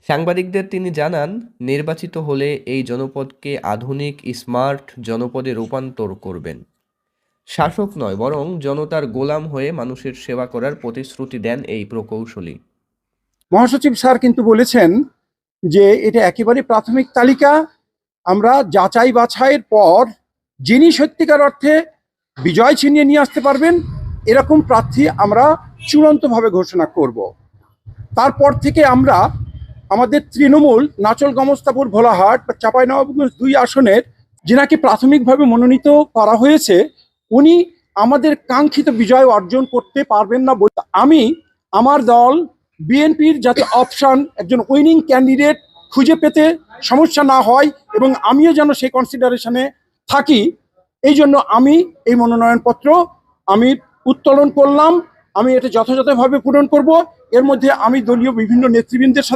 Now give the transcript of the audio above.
সাংবাদিকদের তিনি জানান, নির্বাচিত হলে এই জনপদকে আধুনিক স্মার্ট জনপদে রূপান্তর করবেন। শাসক নয়, বরং জনতার গোলাম হয়ে মানুষের সেবা করার প্রতিশ্রুতি দেন এই প্রকৌশলী। মহাসচিব স্যার কিন্তু বলেছেন যে এটা একেবারে প্রাথমিক তালিকা। আমরা যাচাই বাছাইয়ের পর যিনি সত্যিকার অর্থে বিজয় ছিনিয়ে নিয়ে আসতে পারবেন এরকম প্রার্থী আমরা চূড়ান্তভাবে ঘোষণা করব। তারপর থেকে আমরা আমাদের তৃণমূল নাচল গমস্তাপুর ভোলাহাট বা চাঁপাইনবাবগঞ্জ 2 আসনের যিনাকে প্রাথমিকভাবে মনোনীত করা হয়েছে উনি আমাদের কাঙ্ক্ষিত বিজয় অর্জন করতে পারবেন না বলে আমি আমার দল বিএনপির যাতে অপশন একজন উইনিং ক্যান্ডিডেট খুঁজে পেতে সমস্যা না হয় এবং আমিও যেন সেই কনসিডারেশনে থাকি, এই জন্য আমি এই মনোনয়নপত্র আমি উত্তোলন করলাম। আমি এটা যথাযথভাবে পূরণ করব। এর মধ্যে আমি দলীয় বিভিন্ন নেতৃবৃন্দের সাথে